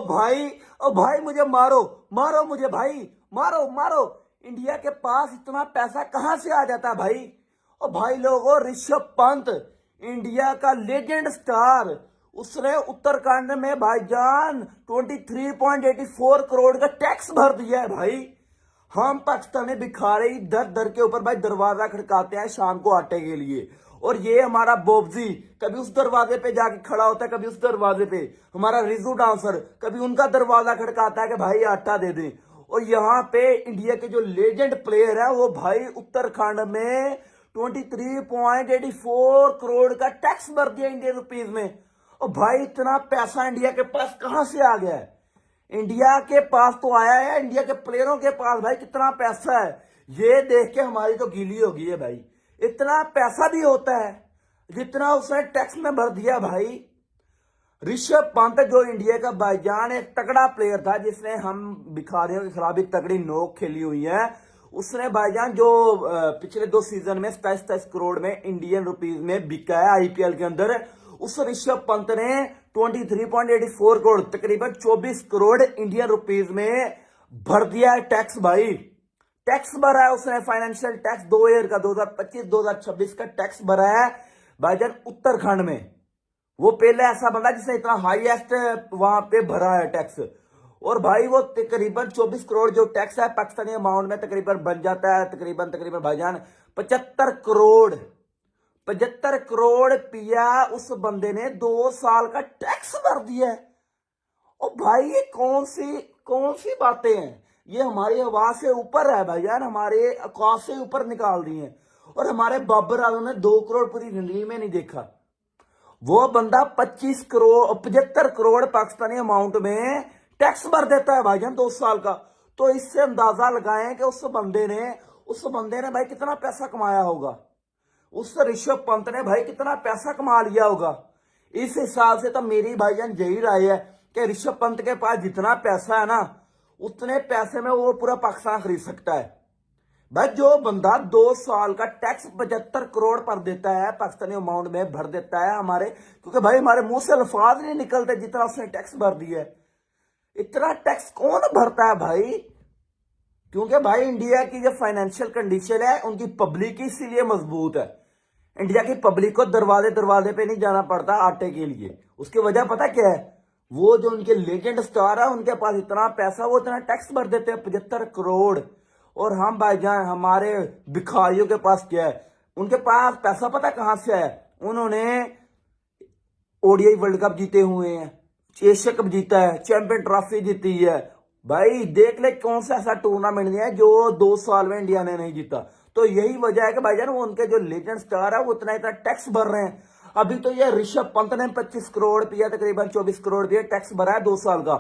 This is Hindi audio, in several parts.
भाई, ओ भाई मुझे मारो, मारो मुझे भाई, मारो मारो। इंडिया के पास इतना पैसा कहां से आ जाता है भाई? ओ भाई लोगों, ऋषभ पंत इंडिया का लेजेंड स्टार, उसने उत्तराखंड में भाईजान 23.84 करोड़ का टैक्स भर दिया है भाई। हम पाकिस्तानी भिखारी दर दर के ऊपर भाई दरवाजा खड़काते हैं शाम को आटे के लिए, और ये हमारा बोबजी कभी उस दरवाजे पे जाके खड़ा होता है, कभी उस दरवाजे पे। हमारा रिजू डांसर कभी उनका दरवाजा खड़काता है कि भाई आटा दे दें। और यहाँ पे इंडिया के जो लेजेंड प्लेयर है वो भाई उत्तराखंड में 23.84 करोड़ का टैक्स भर दिया इंडियन रुपीज में। और भाई इतना पैसा इंडिया के पास कहां से आ गया है? इंडिया के पास तो आया है, इंडिया के प्लेयरों के पास भाई कितना पैसा है ये देख के हमारी तो गीली हो गई है भाई। इतना पैसा भी होता है जितना उसने टैक्स में भर दिया भाई। ऋषभ पंत जो इंडिया का भाईजान एक तगड़ा प्लेयर था, जिसने हम भिखारियों के खिलाफ एक तगड़ी नोक खेली हुई है, उसने भाईजान जो पिछले 2 सीजन में 27 करोड़ में इंडियन रुपीज में बिका है आईपीएल के अंदर, उस ऋषभ पंत ने 23.84 करोड़ तकरीबन 24 करोड़ इंडियन रुपीज में भर दिया है टैक्स भाई। टैक्स भरा है उसने, फाइनेंशियल टैक्स 2 ईयर का 2025-2026 का टैक्स भरा है भाईजान उत्तराखंड में। वो पहले ऐसा बंदा जिसने इतना हाईएस्ट वहां पे भरा है टैक्स। और भाई वो तकरीबन 24 करोड़ जो टैक्स है पाकिस्तानी अमाउंट में तकरीबन बन जाता है तकरीबन भाईजान 75 करोड़ पिया उस बंदे ने 2 साल का टैक्स भर दिया है। और भाई ये कौन सी बातें हैं? ये हमारी आवाज से ऊपर है भाईजान, हमारे औकात से ऊपर निकाल दी है। और हमारे बाबर आलम ने 2 करोड़ पूरी जिंदगी में नहीं देखा। वो बंदा 75 करोड़ पाकिस्तानी अमाउंट में टैक्स भर देता है भाईजान 2 साल का। तो इससे अंदाजा लगाएं कि उस बंदे ने भाई कितना पैसा कमाया होगा। उस ऋषभ पंत ने भाई कितना पैसा कमा लिया होगा। इस हिसाब से तो मेरी भाईजान यही राय है कि ऋषभ पंत के पास जितना पैसा है ना, उतने पैसे में वो पूरा पाकिस्तान खरीद सकता है भाई। जो बंदा 2 साल का टैक्स 75 करोड़ पर देता है पाकिस्तानी अमाउंट में भर देता है हमारे, क्योंकि भाई हमारे मुंह से अल्फाज नहीं निकलते जितना उसने टैक्स भर दिया है। इतना टैक्स कौन भरता है भाई? क्योंकि भाई इंडिया की जो फाइनेंशियल कंडीशन है, उनकी पब्लिक इसीलिए मजबूत है। इंडिया की पब्लिक को दरवाजे पे नहीं जाना पड़ता आटे के लिए। उसकी वजह पता क्या है? वो जो उनके लेजेंड स्टार है, उनके पास इतना पैसा, वो इतना टैक्स भर देते हैं 75 करोड़। और हम भाईजान हमारे भिखारियों के पास क्या है? उनके पास पैसा पता कहां से है? उन्होंने ओडीआई वर्ल्ड कप जीते हुए हैं, एशिया कप जीता है, चैंपियन ट्रॉफी जीती है भाई। देख ले कौन सा ऐसा टूर्नामेंट है जो 2 साल में इंडिया ने नहीं जीता। तो यही वजह है कि भाईजान वो उनके जो लेजेंड स्टार है वो इतना टैक्स भर रहे हैं। अभी तो ये ऋषभ पंत ने 25 करोड़ पिया, तकरीबन 24 करोड़ दिए टैक्स भरा है 2 साल का।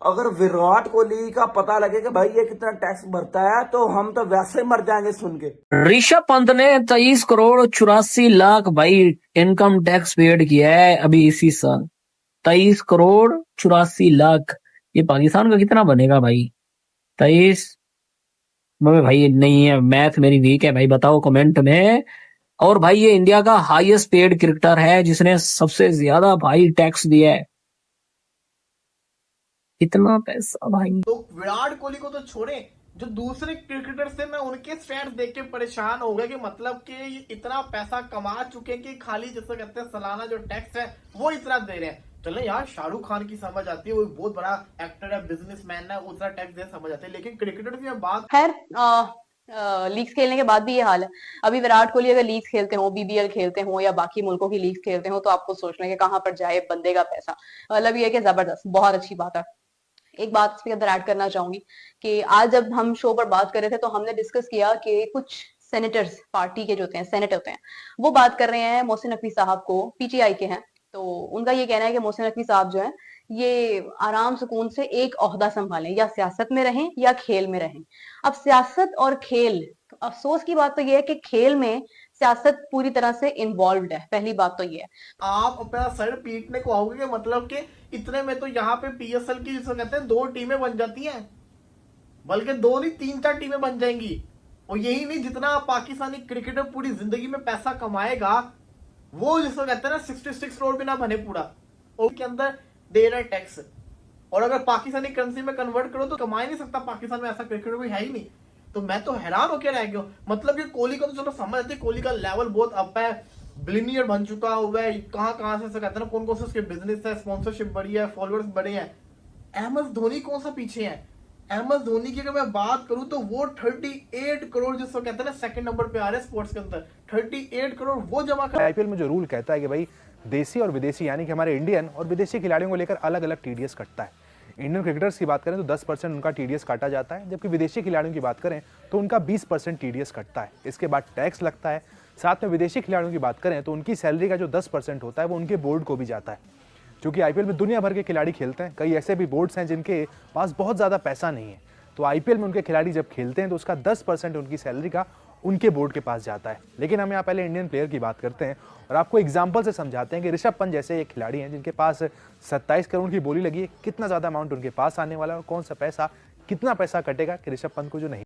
अगर विराट कोहली का पता लगे कि भाई ये कितना टैक्स भरता है तो हम तो वैसे मर जाएंगे सुन के। ऋषभ पंत ने 23 करोड़ 84 लाख भाई इनकम टैक्स पेड किया है अभी इसी साल। 23 करोड़ 84 लाख, ये पाकिस्तान का कितना बनेगा भाई? 23 भाई नहीं है, मैथ मेरी वीक है भाई, बताओ कमेंट में। और भाई ये इंडिया का हाईएस्ट पेड क्रिकेटर है जिसने सबसे ज्यादा भाई टैक्स दिया है। इतना पैसा भाई। तो विराट कोहली को तो छोड़े, जो दूसरे क्रिकेटर से मैं उनके स्टैट्स देख के परेशान हो गया कि मतलब कि इतना पैसा कमा चुके हैं कि खाली जैसे कहते हैं सालाना जो टैक्स है वो इतना दे रहे हैं। चले यार, शाहरुख खान की समझ आती है, वो बहुत बड़ा एक्टर है, बिजनेसमैन है, उतना टैक्स दे समझ आती है। लेकिन क्रिकेटर की बात, खैर लीग्स खेलने के बाद भी ये हाल है। अभी विराट कोहली अगर लीग्स खेलते हो, बीबीएल खेलते हो या बाकी मुल्कों की लीग्स खेलते हो, तो आपको सोचना है कि कहाँ पर जाए बंदे का पैसा। मतलब ये है कि जबरदस्त, बहुत अच्छी बात है। एक बात इसके अंदर ऐड करना चाहूंगी कि आज जब हम शो पर बात कर रहे थे तो हमने डिस्कस किया कि कुछ सेनेटर्स, पार्टी के जो होते हैं, सेनेट होते हैं, वो बात कर रहे हैं मोहसिन नकवी साहब को, पीटीआई के हैं। तो उनका ये कहना है कि मोहसिन नकवी साहब जो है ये आराम सुकून से एक ओहदा संभालें, या सियासत में रहें या खेल में रहें। अब सियासत और खेल, तो अफसोस की बात तो ये है कि खेल में सियासत पूरी तरह से इन्वॉल्व है। पहली बात तो ये है। आप अपना सर पीटने को आओगे कि मतलब कि इतने में तो यहाँ पे पीएसएल की जिसे कहते हैं 2 टीमें बन जाती हैं, बल्कि 2 नहीं 3-4 टीमें बन जाएंगी। और यही नहीं, जितना पाकिस्तानी क्रिकेटर पूरी जिंदगी में पैसा कमाएगा वो जिसको कहते हैं ना 66 करोड़ भी ना बने पूरा, और के अंदर दे रहा है टैक्स। और अगर पाकिस्तानी करेंसी में कन्वर्ट करो तो कमा ही नहीं सकता, पाकिस्तान में ऐसा क्रिकेटर कोई है ही नहीं। तो मैं तो हैरान होकर रह गया हूँ। मतलब कि कोहली को तो चलो समझ आती है, कोहली का लेवल बहुत अप है, बिलियनियर बन चुका हुआ है, कहाँ कहाँ से कहते हैं ना, कौन कौन से उसके बिजनेस है, स्पॉन्सरशिप बढ़ी है, फॉलोअर्स बढ़े हैं। एम एस धोनी कौन सा पीछे है? एम एस धोनी की अगर मैं बात करूं तो वो 38 करोड़ जिसको कहते हैं ना सेकंड नंबर पे आ रहे हैं स्पोर्ट्स के अंदर, 38 करोड़ वो जमा कर। आईपीएल में जो रूल कहता है कि भाई देसी और विदेशी यानी कि हमारे इंडियन और विदेशी खिलाड़ियों को लेकर अलग अलग टीडीएस कटता है। इंडियन क्रिकेटर्स की बात करें तो 10% उनका टीडीएस काटा जाता है, जबकि विदेशी खिलाड़ियों की बात करें तो उनका 20% टीडीएस कटता है। इसके बाद टैक्स लगता है। साथ में विदेशी खिलाड़ियों की बात करें तो उनकी सैलरी का जो 10% होता है वो उनके बोर्ड को भी जाता है। क्योंकि आईपीएल में दुनिया भर के खिलाड़ी खेलते हैं, कई ऐसे भी बोर्ड्स हैं जिनके पास बहुत ज़्यादा पैसा नहीं है, तो आईपीएल में उनके खिलाड़ी जब खेलते हैं तो उसका 10% उनकी सैलरी का उनके बोर्ड के पास जाता है। लेकिन हम यहाँ पहले इंडियन प्लेयर की बात करते हैं और आपको एग्जाम्पल से समझाते हैं कि ऋषभ पंत जैसे एक खिलाड़ी हैं जिनके पास 27 करोड़ की बोली लगी है, कितना ज़्यादा अमाउंट उनके पास आने वाला है और कौन सा पैसा, कितना पैसा कटेगा कि ऋषभ पंत को जो नहीं।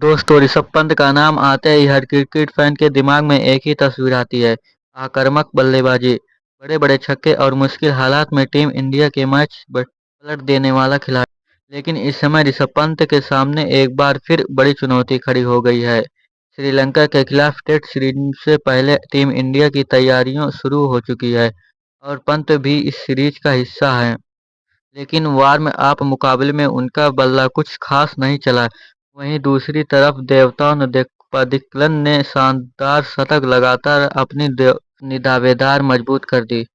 दोस्तों, ऋषभ पंत का नाम आते ही हर क्रिकेट फैन के दिमाग में एक ही तस्वीर आती है, आक्रामक बल्लेबाजी, बड़े बड़े छक्के और मुश्किल हालात में टीम इंडिया के मैच पलट देने वाला खिलाड़ी। लेकिन इस समय ऋषभ पंत के सामने एक बार फिर बड़ी चुनौती खड़ी हो गई है। श्रीलंका के खिलाफ टेस्ट सीरीज से पहले टीम इंडिया की तैयारियां शुरू हो चुकी है और पंत भी इस सीरीज का हिस्सा है। लेकिन वार्म अप मुकाबले में उनका बल्ला कुछ खास नहीं चला। वहीं दूसरी तरफ देवता पदिक्कलन ने शानदार शतक लगातार अपनी दावेदार मजबूत कर दी।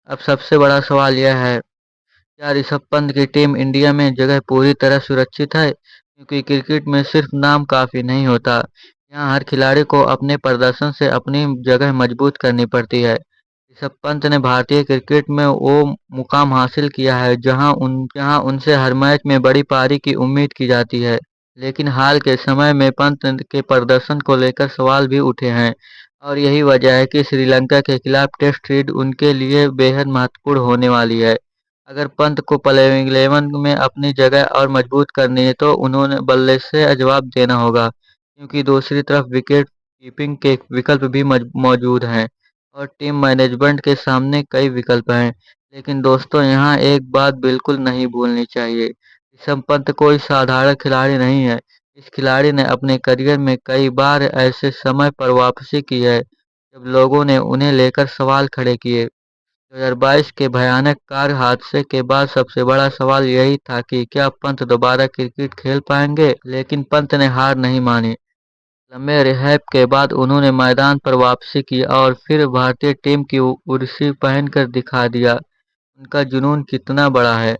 अब सबसे बड़ा सवाल यह है, क्या ऋषभ पंत की टीम इंडिया में जगह पूरी तरह सुरक्षित है? क्योंकि क्रिकेट में सिर्फ नाम काफ़ी नहीं होता, यहाँ हर खिलाड़ी को अपने प्रदर्शन से अपनी जगह मजबूत करनी पड़ती है। ऋषभ पंत ने भारतीय क्रिकेट में वो मुकाम हासिल किया है जहां उनसे हर मैच में बड़ी पारी की उम्मीद की जाती है। लेकिन हाल के समय में पंत के प्रदर्शन को लेकर सवाल भी उठे हैं और यही वजह है कि श्रीलंका के खिलाफ टेस्ट सीरीज उनके लिए बेहद महत्वपूर्ण होने वाली है। अगर पंत को प्लेइंग 11 में अपनी जगह और मजबूत करनी है तो उन्होंने बल्ले से जवाब देना होगा, क्योंकि दूसरी तरफ विकेट कीपिंग के विकल्प भी मौजूद हैं और टीम मैनेजमेंट के सामने कई विकल्प हैं। लेकिन दोस्तों, यहाँ एक बात बिल्कुल नहीं भूलनी चाहिए, ऋषभ पंत कोई साधारण खिलाड़ी नहीं है। इस खिलाड़ी ने अपने करियर में कई बार ऐसे समय पर वापसी की है जब लोगों ने उन्हें लेकर सवाल खड़े किए। 2022 के भयानक कार हादसे के बाद सबसे बड़ा सवाल यही था कि क्या पंत दोबारा क्रिकेट खेल पाएंगे, लेकिन पंत ने हार नहीं मानी। लंबे रिहैब के बाद उन्होंने मैदान पर वापसी की और फिर भारतीय टीम की उर्सी पहनकर दिखा दिया उनका जुनून कितना बड़ा है।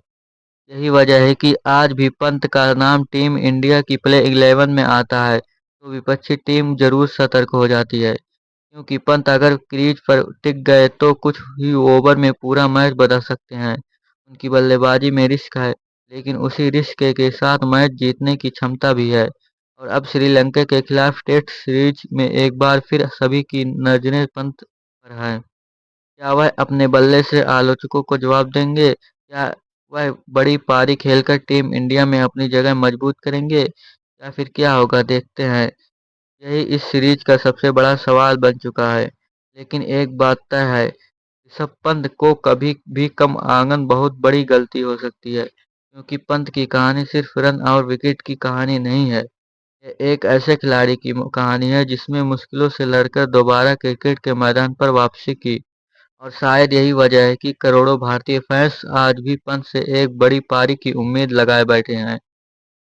यही वजह है कि आज भी पंत का नाम टीम इंडिया की प्ले 11 में आता है तो विपक्षी टीम जरूर सतर्क हो जाती है, क्योंकि पंत अगर क्रीज पर टिक गए तो कुछ ही ओवर में पूरा मैच बदल सकते हैं। उनकी बल्लेबाजी में रिस्क है, लेकिन उसी रिस्क के साथ मैच जीतने की क्षमता भी है। और अब श्रीलंका के खिलाफ टेस्ट सीरीज में एक बार फिर सभी की नजरें पंत पर हैं। क्या वह अपने बल्ले से आलोचकों को जवाब देंगे, या वह बड़ी पारी खेलकर टीम इंडिया में अपनी जगह मजबूत करेंगे, या फिर क्या होगा, देखते हैं। यही इस सीरीज का सबसे बड़ा सवाल बन चुका है। लेकिन एक बात तय है, ऋषभ पंत को कभी भी कम आंगन बहुत बड़ी गलती हो सकती है, क्योंकि पंत की कहानी सिर्फ रन और विकेट की कहानी नहीं है। ये एक ऐसे खिलाड़ी की कहानी है जिसमें मुश्किलों से लड़कर दोबारा क्रिकेट के मैदान पर वापसी की, और शायद यही वजह है कि करोड़ों भारतीय फैंस आज भी पंत से एक बड़ी पारी की उम्मीद लगाए बैठे हैं।